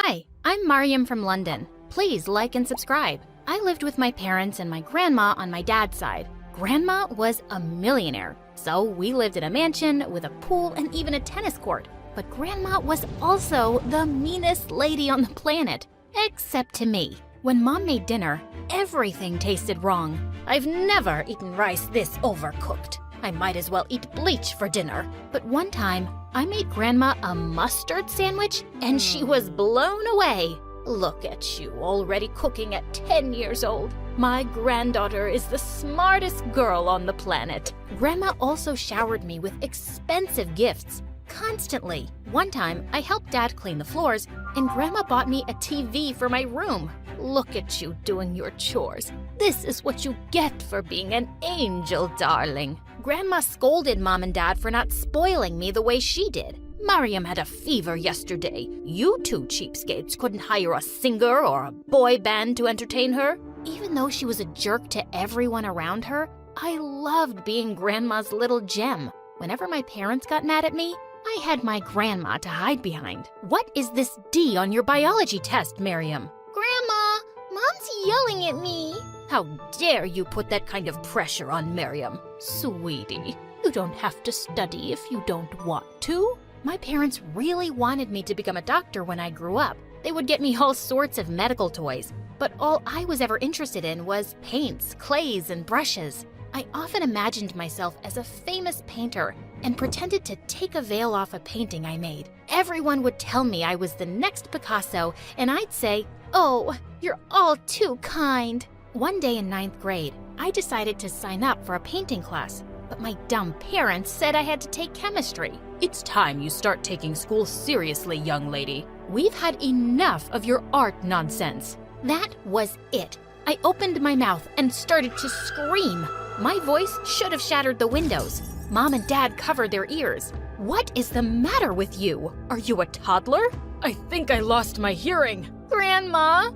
Hi, I'm Mariam from London. Please like and subscribe. I lived with my parents and my grandma on my dad's side. Grandma was a millionaire, so we lived in a mansion with a pool and even a tennis court. But Grandma was also the meanest lady on the planet, except to me. When Mom made dinner, everything tasted wrong. I've never eaten rice this overcooked. I might as well eat bleach for dinner. But one time, I made Grandma a mustard sandwich and she was blown away. Look at you, already cooking at 10 years old. My granddaughter is the smartest girl on the planet. Grandma also showered me with expensive gifts, constantly. One time, I helped Dad clean the floors and Grandma bought me a TV for my room. Look at you doing your chores. This is what you get for being an angel, darling. Grandma scolded Mom and Dad for not spoiling me the way she did. Mariam had a fever yesterday. You two cheapskates couldn't hire a singer or a boy band to entertain her. Even though she was a jerk to everyone around her, I loved being Grandma's little gem. Whenever my parents got mad at me, I had my grandma to hide behind. What is this D on your biology test, Mariam? Grandma, Mom's yelling at me. How dare you put that kind of pressure on Mariam? Sweetie, you don't have to study if you don't want to. My parents really wanted me to become a doctor when I grew up. They would get me all sorts of medical toys, but all I was ever interested in was paints, clays, and brushes. I often imagined myself as a famous painter and pretended to take a veil off a painting I made. Everyone would tell me I was the next Picasso, and I'd say, "Oh, you're all too kind." One day in 9th grade, I decided to sign up for a painting class, but my dumb parents said I had to take chemistry. It's time you start taking school seriously, young lady. We've had enough of your art nonsense. That was it. I opened my mouth and started to scream. My voice should have shattered the windows. Mom and Dad covered their ears. What is the matter with you? Are you a toddler? I think I lost my hearing. Grandma,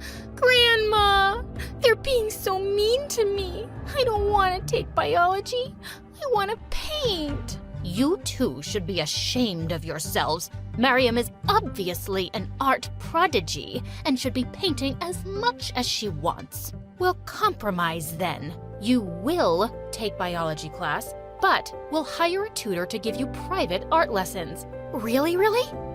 they're being so mean to me. I don't want to take biology. I want to paint. You two should be ashamed of yourselves. Mariam is obviously an art prodigy and should be painting as much as she wants. We'll compromise then. You will take biology class, but we'll hire a tutor to give you private art lessons. Really?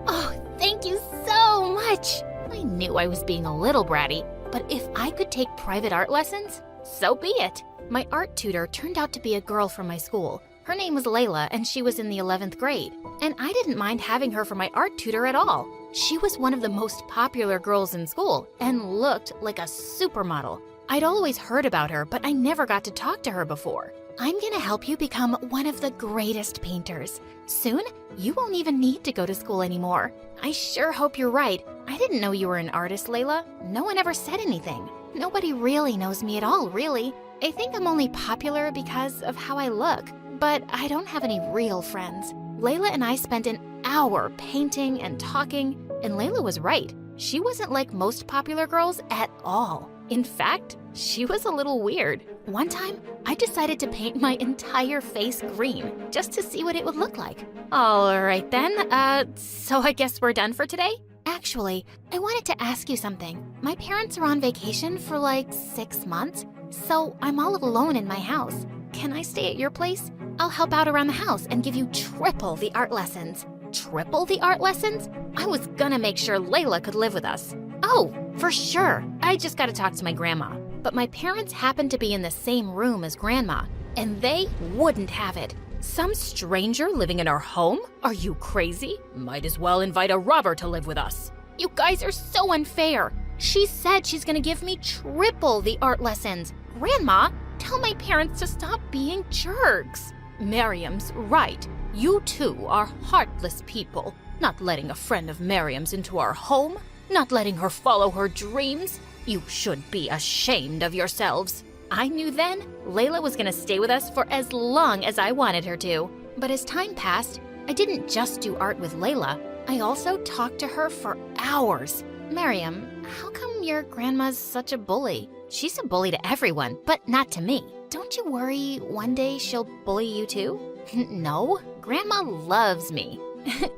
Oh, thank you so much. I knew I was being a little bratty, but if I could take private art lessons, so be it. My art tutor turned out to be a girl from my school. Her name was Layla, and she was in the 11th grade. And I didn't mind having her for my art tutor at all. She was one of the most popular girls in school and looked like a supermodel. I'd always heard about her, but I never got to talk to her before. I'm gonna help you become one of the greatest painters. Soon, you won't even need to go to school anymore. I sure hope you're right. I didn't know you were an artist, Layla. No one ever said anything. Nobody really knows me at all, really. I think I'm only popular because of how I look, but I don't have any real friends. Layla and I spent an hour painting and talking, and Layla was right. She wasn't like most popular girls at all. In fact, she was a little weird. One time, I decided to paint my entire face green just to see what it would look like. All right then, so I guess we're done for today? Actually, I wanted to ask you something. My parents are on vacation for like 6 months, so I'm all alone in my house. Can I stay at your place? I'll help out around the house and give you triple the art lessons. Triple the art lessons? I was gonna make sure Layla could live with us. Oh, for sure. I just gotta talk to my grandma. But my parents happen to be in the same room as Grandma, and they wouldn't have it. Some stranger living in our home? Are you crazy? Might as well invite a robber to live with us. You guys are so unfair. She said she's gonna give me triple the art lessons. Grandma, tell my parents to stop being jerks. Mariam's right. You two are heartless people. Not letting a friend of Mariam's into our home. Not letting her follow her dreams. You should be ashamed of yourselves. I knew then Layla was gonna stay with us for as long as I wanted her to. But as time passed, I didn't just do art with Layla. I also talked to her for hours. Mariam, how come your grandma's such a bully? She's a bully to everyone, but not to me. Don't you worry one day she'll bully you too? No, Grandma loves me.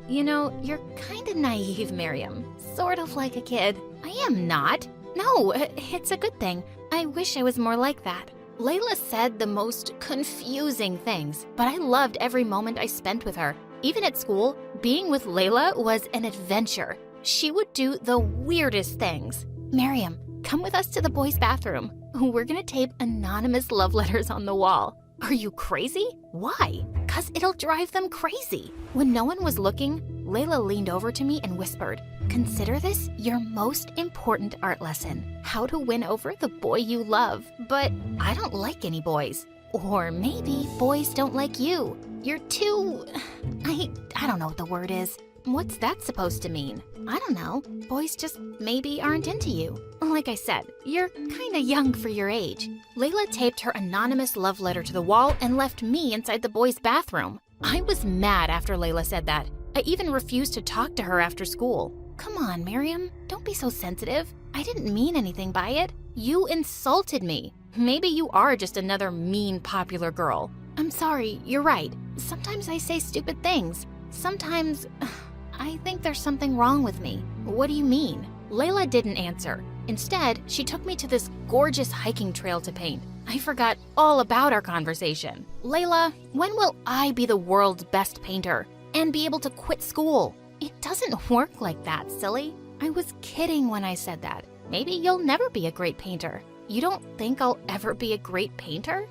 You know, you're kinda naive, Mariam. sort of like a kid. I am not. No, it's a good thing. I wish I was more like that. Layla said the most confusing things, but I loved every moment I spent with her. Even at school, being with Layla was an adventure. She would do the weirdest things. Miriam, come with us to the boys' bathroom. We're gonna tape anonymous love letters on the wall. Are you crazy? Why? 'Cause it'll drive them crazy. When no one was looking, Layla leaned over to me and whispered, "Consider this your most important art lesson. How to win over the boy you love. But I don't like any boys. Or maybe boys don't like you. You're too... I don't know what the word is. What's that supposed to mean? I don't know. Boys just maybe aren't into you. Like I said, you're kinda young for your age." Layla taped her anonymous love letter to the wall and left me inside the boys' bathroom. I was mad after Layla said that. I even refused to talk to her after school. Come on, Miriam, don't be so sensitive. I didn't mean anything by it. You insulted me. Maybe you are just another mean, popular girl. I'm sorry, you're right. Sometimes I say stupid things. Sometimes I think there's something wrong with me. What do you mean? Layla didn't answer. Instead, she took me to this gorgeous hiking trail to paint. I forgot all about our conversation. Layla, when will I be the world's best painter and be able to quit school? It doesn't work like that, silly. I was kidding when I said that. Maybe you'll never be a great painter. You don't think I'll ever be a great painter?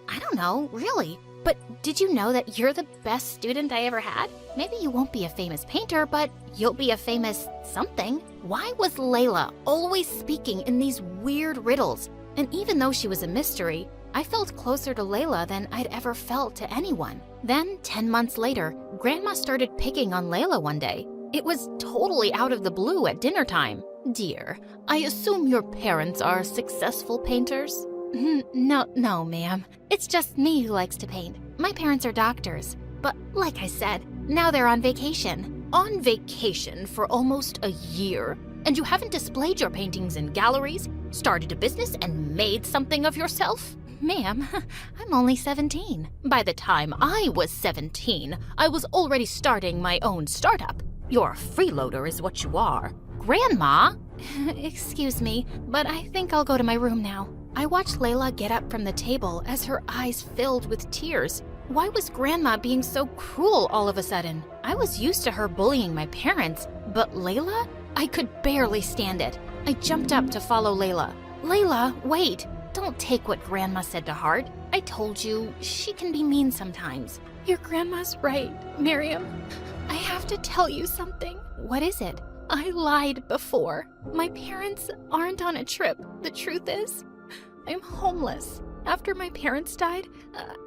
I don't know, really. But did you know that you're the best student I ever had? Maybe you won't be a famous painter, but you'll be a famous something. Why was Layla always speaking in these weird riddles? And even though she was a mystery, I felt closer to Layla than I'd ever felt to anyone. Then, 10 months later, Grandma started picking on Layla one day. It was totally out of the blue at dinner time. "Dear, I assume your parents are successful painters?" No, ma'am. It's just me who likes to paint. My parents are doctors. But like I said, now they're on vacation. On vacation for almost a year? And you haven't displayed your paintings in galleries, started a business, and made something of yourself? Ma'am, I'm only 17. By the time I was 17, I was already starting my own startup. You're a freeloader is what you are. Grandma? Excuse me, but I think I'll go to my room now. I watched Layla get up from the table as her eyes filled with tears. Why was Grandma being so cruel all of a sudden? I was used to her bullying my parents, but Layla? I could barely stand it. I jumped up to follow Layla. Layla, wait! Don't take what Grandma said to heart. I told you, she can be mean sometimes. Your grandma's right, Miriam. I have to tell you something. What is it? I lied before. My parents aren't on a trip. The truth is, I'm homeless. After my parents died,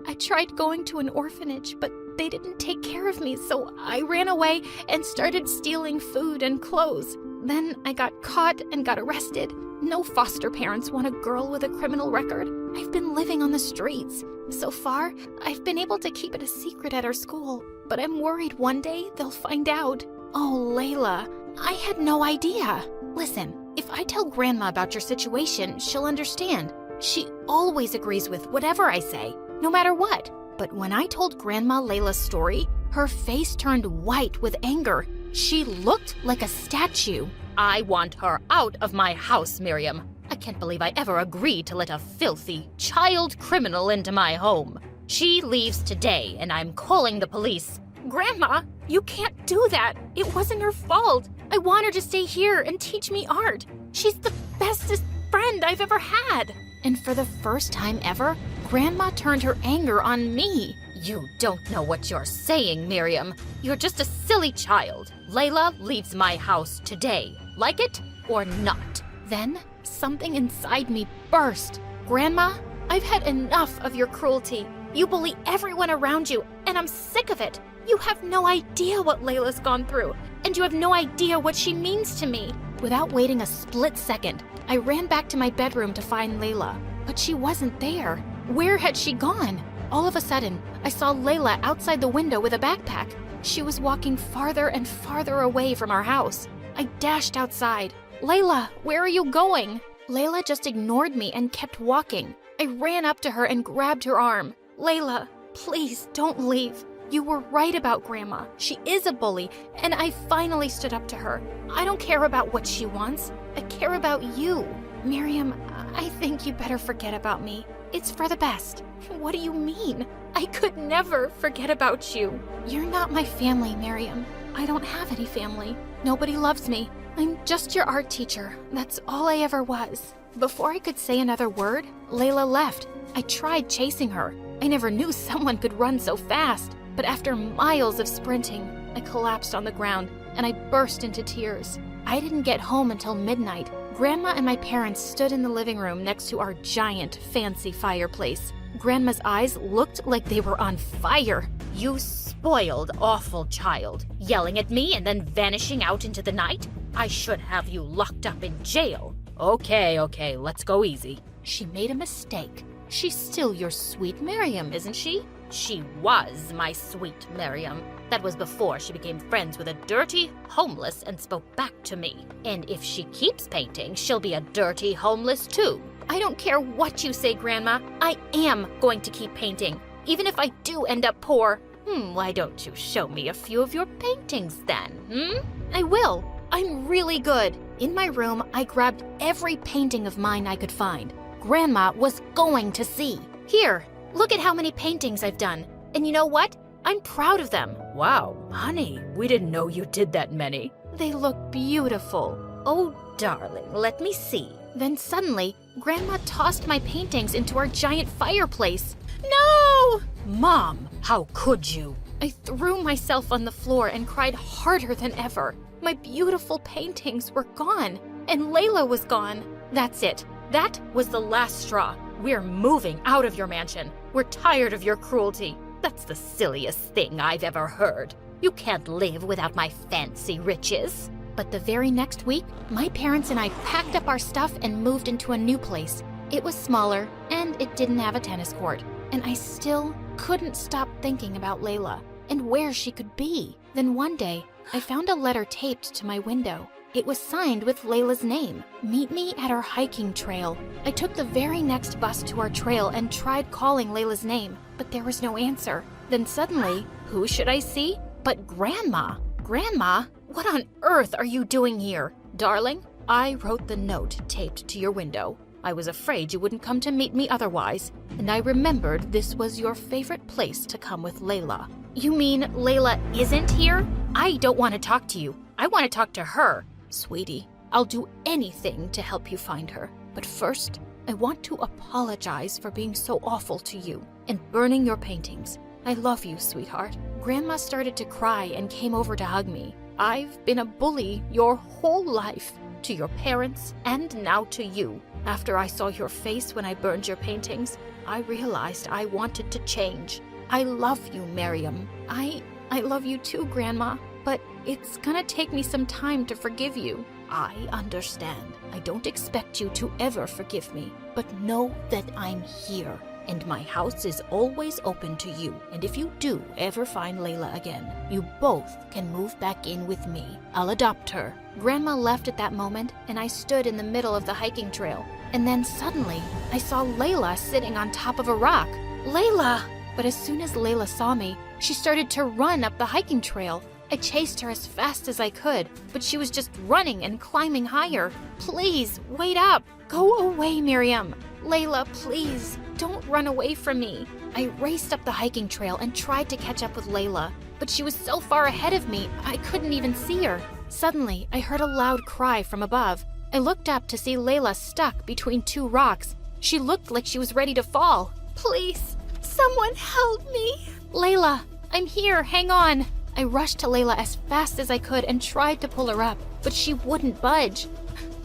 I tried going to an orphanage, but they didn't take care of me, so I ran away and started stealing food and clothes. Then I got caught and got arrested. No foster parents want a girl with a criminal record. I've been living on the streets. So far, I've been able to keep it a secret at our school, but I'm worried one day they'll find out. Oh, Layla, I had no idea. Listen, if I tell Grandma about your situation, she'll understand. She always agrees with whatever I say, no matter what. But when I told Grandma Layla's story, her face turned white with anger. She looked like a statue. I want her out of my house, Miriam. I can't believe I ever agreed to let a filthy child criminal into my home. She leaves today, and I'm calling the police. Grandma, you can't do that. It wasn't her fault. I want her to stay here and teach me art. She's the bestest friend I've ever had. And for the first time ever, Grandma turned her anger on me. You don't know what you're saying, Miriam. You're just a silly child. Layla leaves my house today. Like it or not? Then something inside me burst. Grandma, I've had enough of your cruelty. You bully everyone around you, and I'm sick of it. You have no idea what Layla's gone through, and you have no idea what she means to me. Without waiting a split second, I ran back to my bedroom to find Layla, but she wasn't there. Where had she gone? All of a sudden, I saw Layla outside the window with a backpack. She was walking farther and farther away from our house. I dashed outside. Layla, where are you going? Layla just ignored me and kept walking. I ran up to her and grabbed her arm. Layla, please don't leave. You were right about Grandma. She is a bully, and I finally stood up to her. I don't care about what she wants. I care about you. Miriam, I think you better forget about me. It's for the best. What do you mean? I could never forget about you. You're not my family, Miriam. I don't have any family. Nobody loves me. I'm just your art teacher. That's all I ever was. Before I could say another word, Layla left. I tried chasing her. I never knew someone could run so fast. But after miles of sprinting, I collapsed on the ground and I burst into tears. I didn't get home until midnight. Grandma and my parents stood in the living room next to our giant, fancy fireplace. Grandma's eyes looked like they were on fire. You spoiled, awful child, yelling at me and then vanishing out into the night? I should have you locked up in jail. Okay, let's go easy. She made a mistake. She's still your sweet Miriam, isn't she? She was my sweet Miriam. That was before she became friends with a dirty homeless and spoke back to me. And if she keeps painting, she'll be a dirty homeless too. I don't care what you say, Grandma. I am going to keep painting, even if I do end up poor. Why don't you show me a few of your paintings then, I will. I'm really good. In my room, I grabbed every painting of mine I could find. Grandma was going to see. Here, look at how many paintings I've done. And you know what? I'm proud of them. Wow, honey, we didn't know you did that many. They look beautiful. Oh, darling, let me see. Then suddenly, Grandma tossed my paintings into our giant fireplace. No! Mom, how could you? I threw myself on the floor and cried harder than ever. My beautiful paintings were gone, and Layla was gone. That's it. That was the last straw. We're moving out of your mansion. We're tired of your cruelty. That's the silliest thing I've ever heard. You can't live without my fancy riches. But the very next week, my parents and I packed up our stuff and moved into a new place. It was smaller, and it didn't have a tennis court. And I still couldn't stop thinking about Layla and where she could be. Then one day, I found a letter taped to my window. It was signed with Layla's name. Meet me at our hiking trail. I took the very next bus to our trail and tried calling Layla's name, but there was no answer. Then suddenly, who should I see but Grandma? Grandma, what on earth are you doing here? Darling, I wrote the note taped to your window. I was afraid you wouldn't come to meet me otherwise, and I remembered this was your favorite place to come with Layla. You mean Layla isn't here? I don't want to talk to you. I want to talk to her. Sweetie, I'll do anything to help you find her. But first, I want to apologize for being so awful to you and burning your paintings. I love you, sweetheart. Grandma started to cry and came over to hug me. I've been a bully your whole life, to your parents and now to you. After I saw your face when I burned your paintings, I realized I wanted to change. I love you, Miriam. I love you too, Grandma, but it's gonna take me some time to forgive you. I understand. I don't expect you to ever forgive me, but know that I'm here, and my house is always open to you. And if you do ever find Layla again, you both can move back in with me. I'll adopt her. Grandma left at that moment, and I stood in the middle of the hiking trail. And then suddenly, I saw Layla sitting on top of a rock. Layla! But as soon as Layla saw me, she started to run up the hiking trail. I chased her as fast as I could, but she was just running and climbing higher. Please, wait up. Go away, Miriam. Layla, please, don't run away from me. I raced up the hiking trail and tried to catch up with Layla, but she was so far ahead of me, I couldn't even see her. Suddenly, I heard a loud cry from above. I looked up to see Layla stuck between two rocks. She looked like she was ready to fall. Please, someone help me. Layla, I'm here, hang on. I rushed to Layla as fast as I could and tried to pull her up, but she wouldn't budge.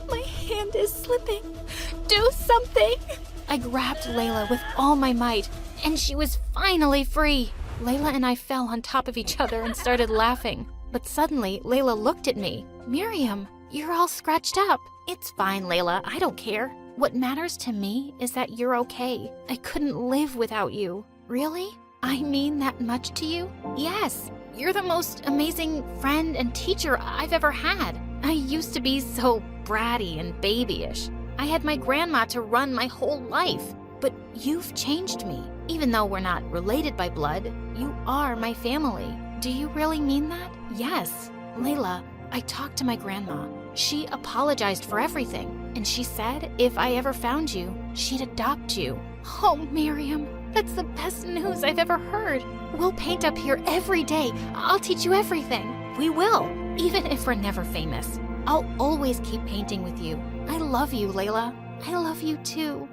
My hand is slipping. Do something. I grabbed Layla with all my might, and she was finally free. Layla and I fell on top of each other and started laughing. But suddenly, Layla looked at me. Miriam, you're all scratched up. It's fine, Layla, I don't care. What matters to me is that you're okay. I couldn't live without you. Really? I mean that much to you? Yes. You're the most amazing friend and teacher I've ever had. I used to be so bratty and babyish. I had my grandma to run my whole life. but you've changed me. Even though we're not related by blood, you are my family. Do you really mean that? Yes. Layla, I talked to my grandma. She apologized for everything, and she said if I ever found you, she'd adopt you. Oh, Miriam, that's the best news I've ever heard. We'll paint up here every day. I'll teach you everything. We will, even if we're never famous. I'll always keep painting with you. I love you, Layla. I love you too.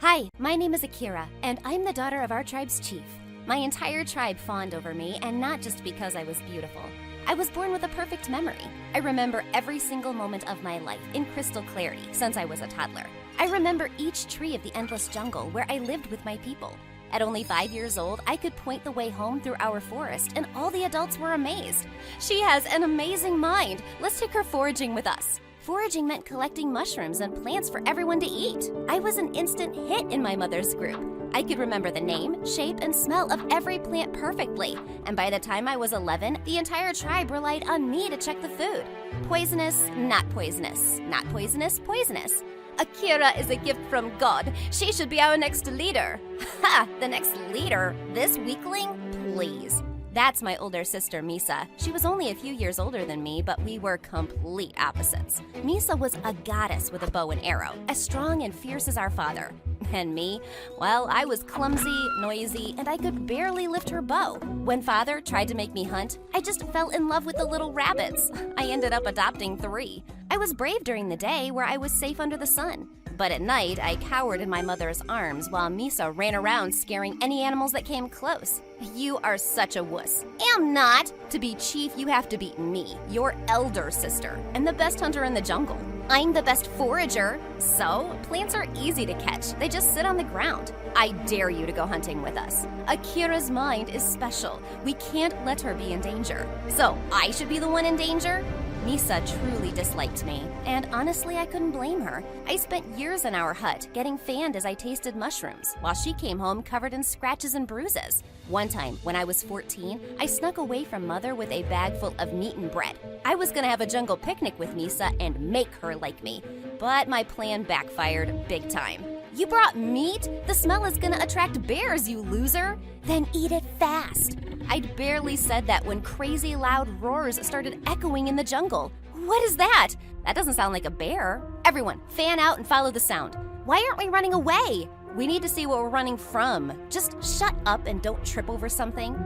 Hi, my name is Akira, and I'm the daughter of our tribe's chief. My entire tribe fawned over me, and not just because I was beautiful. I was born with a perfect memory. I remember every single moment of my life in crystal clarity since I was a toddler. I remember each tree of the endless jungle where I lived with my people. At only 5 years old, I could point the way home through our forest, and all the adults were amazed. She has an amazing mind. Let's take her foraging with us. Foraging meant collecting mushrooms and plants for everyone to eat. I was an instant hit in my mother's group. I could remember the name, shape, and smell of every plant perfectly. And by the time I was 11, the entire tribe relied on me to check the food. Poisonous, not poisonous. Not poisonous, poisonous. Akira is a gift from God. She should be our next leader. Ha! The next leader? This weakling? Please. That's my older sister, Misa. She was only a few years older than me, but we were complete opposites. Misa was a goddess with a bow and arrow, as strong and fierce as our father. And me? Well, I was clumsy, noisy, and I could barely lift her bow. When father tried to make me hunt, I just fell in love with the little rabbits. I ended up adopting 3. I was brave during the day where I was safe under the sun. But at night, I cowered in my mother's arms while Misa ran around scaring any animals that came close. You are such a wuss. Am not. To be chief, you have to beat me, your elder sister, and the best hunter in the jungle. I'm the best forager. So, plants are easy to catch. They just sit on the ground. I dare you to go hunting with us. Akira's mind is special. We can't let her be in danger. So, I should be the one in danger? Misa truly disliked me, and honestly, I couldn't blame her. I spent years in our hut, getting fanned as I tasted mushrooms, while she came home covered in scratches and bruises. One time, when I was 14, I snuck away from Mother with a bag full of meat and bread. I was gonna have a jungle picnic with Misa and make her like me, but my plan backfired big time. You brought meat? The smell is gonna attract bears, you loser! Then eat it fast. I'd barely said that when crazy loud roars started echoing in the jungle. What is that? That doesn't sound like a bear. Everyone, fan out and follow the sound. Why aren't we running away? We need to see what we're running from. Just shut up and don't trip over something.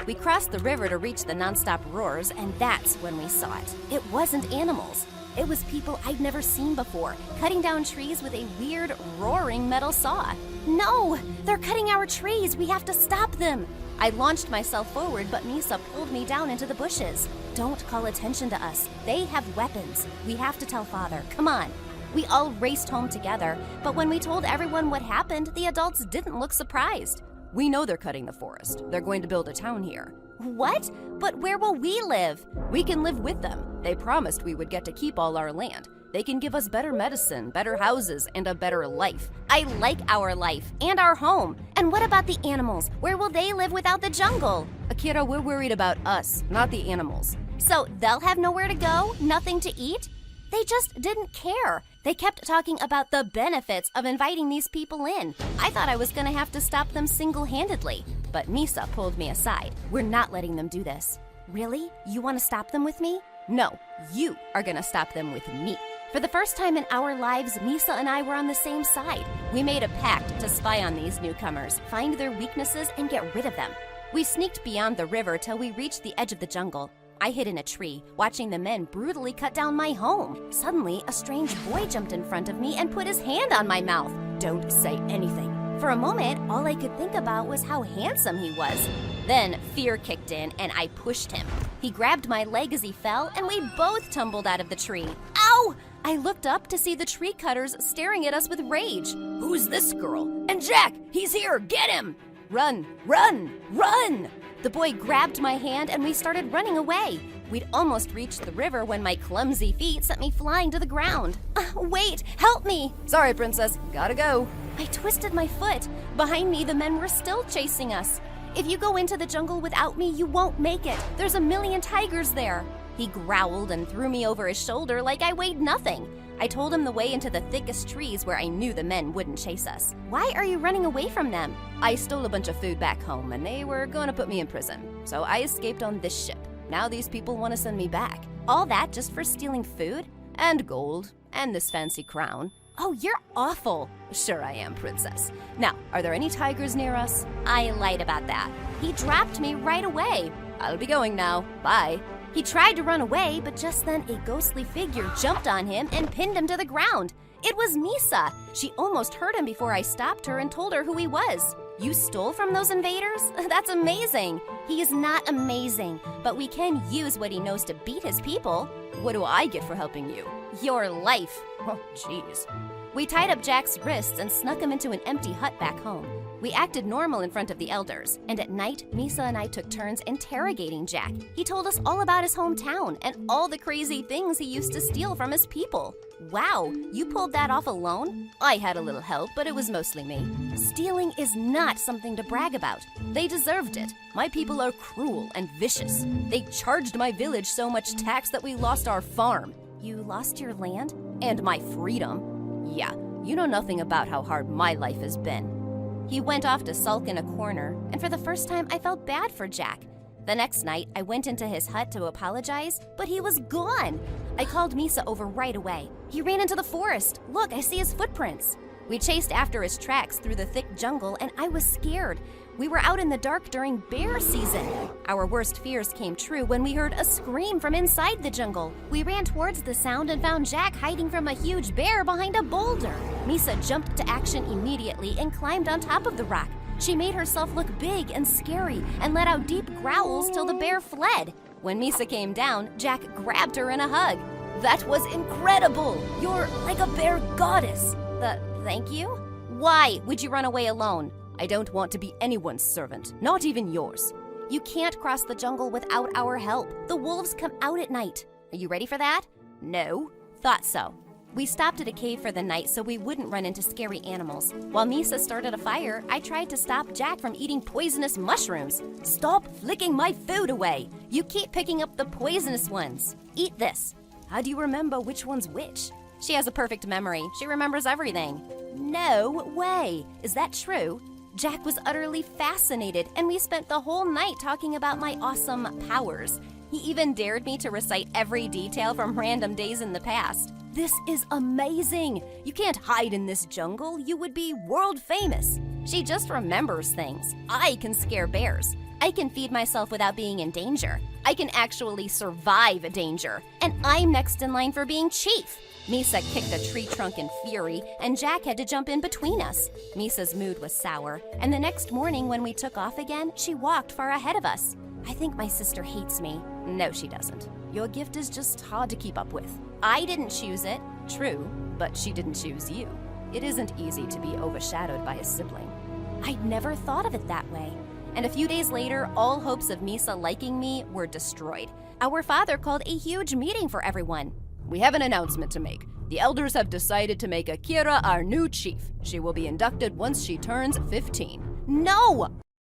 We crossed the river to reach the nonstop roars, and that's when we saw it. It wasn't animals. It was people I'd never seen before, cutting down trees with a weird, roaring metal saw. No! They're cutting our trees! We have to stop them! I launched myself forward, but Misa pulled me down into the bushes. Don't call attention to us. They have weapons. We have to tell Father. Come on. We all raced home together, but when we told everyone what happened, the adults didn't look surprised. We know they're cutting the forest. They're going to build a town here. What? But where will we live? We can live with them. They promised we would get to keep all our land. They can give us better medicine, better houses, and a better life. I like our life and our home. And what about the animals? Where will they live without the jungle? Akira, we're worried about us, not the animals. So they'll have nowhere to go? Nothing to eat? They just didn't care. They kept talking about the benefits of inviting these people in. I thought I was gonna have to stop them single-handedly, but Misa pulled me aside. We're not letting them do this. Really? You wanna stop them with me? No, you are gonna stop them with me. For the first time in our lives, Misa and I were on the same side. We made a pact to spy on these newcomers, find their weaknesses, and get rid of them. We sneaked beyond the river till we reached the edge of the jungle. I hid in a tree, watching the men brutally cut down my home. Suddenly, a strange boy jumped in front of me and put his hand on my mouth. Don't say anything. For a moment, all I could think about was how handsome he was. Then fear kicked in and I pushed him. He grabbed my leg as he fell and we both tumbled out of the tree. Ow! I looked up to see the tree cutters staring at us with rage. Who's this girl? And Jack! He's here! Get him! Run! Run! Run! The boy grabbed my hand and we started running away. We'd almost reached the river when my clumsy feet sent me flying to the ground. Wait, help me! Sorry, princess, gotta go. I twisted my foot. Behind me, the men were still chasing us. If you go into the jungle without me, you won't make it. There's a million tigers there. He growled and threw me over his shoulder like I weighed nothing. I told him the way into the thickest trees where I knew the men wouldn't chase us. Why are you running away from them? I stole a bunch of food back home and they were going to put me in prison. So I escaped on this ship. Now these people want to send me back. All that just for stealing food? And gold. And this fancy crown. Oh, you're awful. Sure I am, princess. Now, are there any tigers near us? I lied about that. He dropped me right away. I'll be going now. Bye. He tried to run away, but just then a ghostly figure jumped on him and pinned him to the ground. It was Misa. She almost hurt him before I stopped her and told her who he was. You stole from those invaders? That's amazing. He is not amazing, but we can use what he knows to beat his people. What do I get for helping you? Your life. Oh, jeez. We tied up Jack's wrists and snuck him into an empty hut back home. We acted normal in front of the elders, and at night, Misa and I took turns interrogating Jack. He told us all about his hometown and all the crazy things he used to steal from his people. Wow, you pulled that off alone? I had a little help, but it was mostly me. Stealing is not something to brag about. They deserved it. My people are cruel and vicious. They charged my village so much tax that we lost our farm. You lost your land? And my freedom? Yeah, you know nothing about how hard my life has been. He went off to sulk in a corner, and for the first time I felt bad for Jack. The next night, I went into his hut to apologize, but he was gone. I called Misa over right away. He ran into the forest. Look, I see his footprints. We chased after his tracks through the thick jungle, and I was scared. We were out in the dark during bear season. Our worst fears came true when we heard a scream from inside the jungle. We ran towards the sound and found Jack hiding from a huge bear behind a boulder. Misa jumped to action immediately and climbed on top of the rock. She made herself look big and scary and let out deep growls till the bear fled. When Misa came down, Jack grabbed her in a hug. That was incredible! You're like a bear goddess. Thank you? Why would you run away alone? I don't want to be anyone's servant, not even yours. You can't cross the jungle without our help. The wolves come out at night. Are you ready for that? No. Thought so. We stopped at a cave for the night so we wouldn't run into scary animals. While Misa started a fire, I tried to stop Jack from eating poisonous mushrooms. Stop flicking my food away. You keep picking up the poisonous ones. Eat this. How do you remember which one's which? She has a perfect memory. She remembers everything. No way. Is that true? Jack was utterly fascinated, and we spent the whole night talking about my awesome powers. He even dared me to recite every detail from random days in the past. This is amazing! You can't hide in this jungle. You would be world famous. She just remembers things. I can scare bears. I can feed myself without being in danger. I can actually survive danger. And I'm next in line for being chief. Misa kicked a tree trunk in fury, and Jack had to jump in between us. Misa's mood was sour, and the next morning when we took off again, she walked far ahead of us. I think my sister hates me. No, she doesn't. Your gift is just hard to keep up with. I didn't choose it. True, but she didn't choose you. It isn't easy to be overshadowed by a sibling. I'd never thought of it that way. And a few days later, all hopes of Misa liking me were destroyed. Our father called a huge meeting for everyone. We have an announcement to make. The elders have decided to make Akira our new chief. She will be inducted once she turns 15. No!